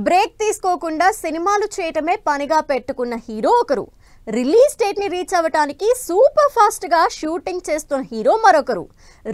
Break తీసుకోకుండా సినిమాలు చేయటమే పనిగా పెట్టుకున్న హీరో ఒకరు. రిలీజ్ డేట్ ని రీచ్ అవ్వడానికి సూపర్ ఫాస్ట్ గా షూటింగ్ చేస్తున్న హీరో మరొకరు.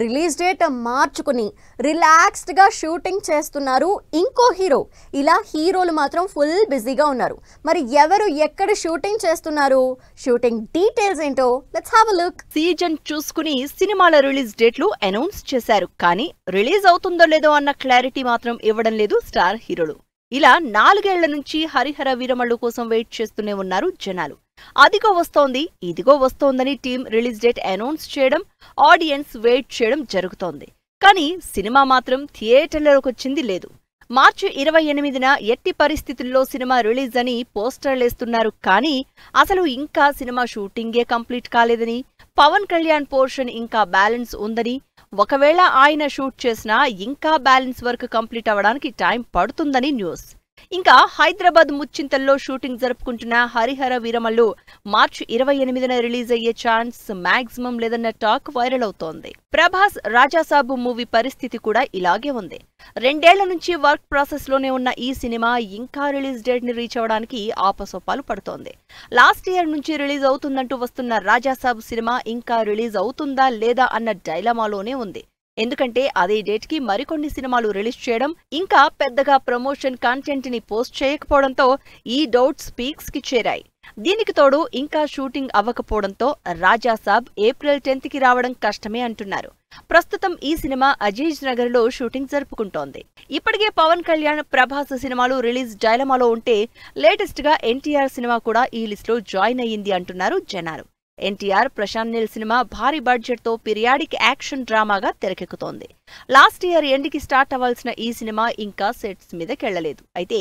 రిలీజ్ డేట్ మార్చుకుని రిలాక్స్డ్ గా షూటింగ్ చేస్తున్నారు ఇంకో హీరో. ఇలా హీరోలు మాత్రం ఫుల్ బిజీగా ఉన్నారు. మరి ఎవరు ఎక్కడ షూటింగ్ చేస్తున్నారు, షూటింగ్ డీటెయిల్స్ ఏంటో let's have a look. Season చూసుకుని సినిమాల రిలీజ్ డేట్లు అనౌన్స్ చేశారు. కానీ రిలీజ్ అవుతుందో లేదో అన్న క్లారిటీ మాత్రం ఇవ్వడం లేదు స్టార్ హీరోలు. ఇలా 4 ఏళ్ల నుంచి హరిహర వీరమల్లు కోసం వెయిట్ చేస్తూనే ఉన్నారు జనాలు. అదిగో వస్తోంది, ఇదిగో వస్తోందని టీం రిలీజ్ డేట్ అనౌన్స్ చేయడం, ఆడియన్స్ వెయిట్ చేయడం జరుగుతోంది. కానీ సినిమా మాత్రం థియేటర్లలోకొచ్చింది లేదు. మార్చి 28న ఎట్టి పరిస్థితుల్లో సినిమా రిలీజ్ అని పోస్టర్లేస్తున్నారు. కానీ అసలు ఇంకా సినిమా షూటింగే కంప్లీట్ కాలేదని, పవన్ కళ్యాణ్ పోర్షన్ ఇంకా బ్యాలెన్స్ ఉందని, ఒకవేళ ఆయన షూట్ చేసినా ఇంకా బ్యాలెన్స్ వర్క్ కంప్లీట్ అవ్వడానికి టైం పడుతుందని న్యూస్. ఇంకా హైదరాబాద్ ముచ్చింతల్లో షూటింగ్ జరుపుకుంటున్న హరిహర వీరమల్లు మార్చి 28న రిలీజ్ అయ్యే ఛాన్స్ మాక్సిమం లేదన్న టాక్ వైరల్ అవుతోంది. ప్రభాస్ రాజాసాబ్ మూవీ పరిస్థితి కూడా ఇలాగే ఉంది. 2 ఏళ్ల నుంచి వర్క్ ప్రాసెస్ లోనే ఉన్న ఈ సినిమా ఇంకా రిలీజ్ డేట్ ని రీచ్ అవడానికి ఆపసోపాలు పడుతోంది. లాస్ట్ ఇయర్ నుంచి రిలీజ్ అవుతుందంటూ వస్తున్న రాజాసాబ్ సినిమా ఇంకా రిలీజ్ అవుతుందా లేదా అన్న డైలమాలోనే ఉంది. ఎందుకంటే అదే డేట్ కి మరికొన్ని సినిమాలు రిలీజ్ చేయడం, ఇంకా పెద్దగా ప్రమోషన్ కంటెంట్ ని పోస్ట్ చేయకపోవడంతో ఈ డౌట్స్ పీక్స్ కి చేరాయి. దీనికి తోడు ఇంకా షూటింగ్ అవ్వకపోవడంతో రాజాసాబ్ ఏప్రిల్ 10th కి రావడం కష్టమే అంటున్నారు. ప్రస్తుతం ఈ సినిమా అజీజ్ నగర్ లో షూటింగ్ జరుపుకుంటోంది. ఇప్పటికే పవన్ కళ్యాణ్, ప్రభాస్ సినిమాలు రిలీజ్ డైలమాలో ఉంటే లేటెస్ట్ గా ఎన్టీఆర్ సినిమా కూడా ఈ లిస్ట్ లో జాయిన్ అయ్యింది అంటున్నారు జనాలు. ఎన్టీఆర్, ప్రశాంత్ నీల్ సినిమా భారీ బడ్జెట్ తో పీరియాడిక్ యాక్షన్ డ్రామాగా తెరకెక్కుతోంది. లాస్ట్ ఇయర్ ఎండ్కి స్టార్ట్ అవ్వాల్సిన ఈ సినిమా ఇంకా సెట్స్ మీదకెళ్లలేదు. అయితే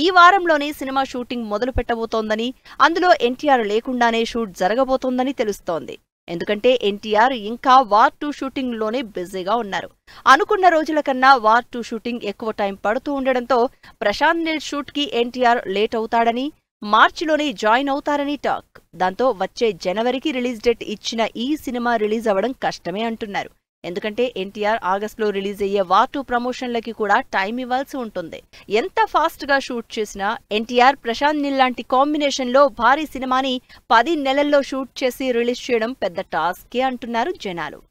ఈ వారంలోనే సినిమా షూటింగ్ మొదలు పెట్టబోతోందని, అందులో ఎన్టీఆర్ లేకుండానే షూట్ జరగబోతోందని తెలుస్తోంది. ఎందుకంటే ఎన్టీఆర్ ఇంకా వార్ 2 షూటింగ్ లోనే బిజీగా ఉన్నారు. అనుకున్న రోజుల కన్నా వార్ 2 షూటింగ్ ఎక్కువ టైం పడుతూ ఉండడంతో ప్రశాంత్ నీల్ షూట్ కి ఎన్టీఆర్ లేట్ అవుతాడని, మార్చిలోనే జాయిన్ అవుతారని టాక్. దాంతో వచ్చే జనవరికి రిలీజ్ డేట్ ఇచ్చిన ఈ సినిమా రిలీజ్ అవ్వడం కష్టమే అంటున్నారు. ఎందుకంటే ఎన్టీఆర్ ఆగస్టులో రిలీజ్ అయ్యే వార్ 2 ప్రమోషన్లకి కూడా టైం ఇవ్వాల్సి ఉంటుంది. ఎంత ఫాస్ట్ గా షూట్ చేసినా ఎన్టీఆర్, ప్రశాంత్ నీల్ లాంటి కాంబినేషన్ లో భారీ సినిమాని 10 నెలల్లో షూట్ చేసి రిలీజ్ చేయడం పెద్ద టాస్కే అంటున్నారు జనాలు.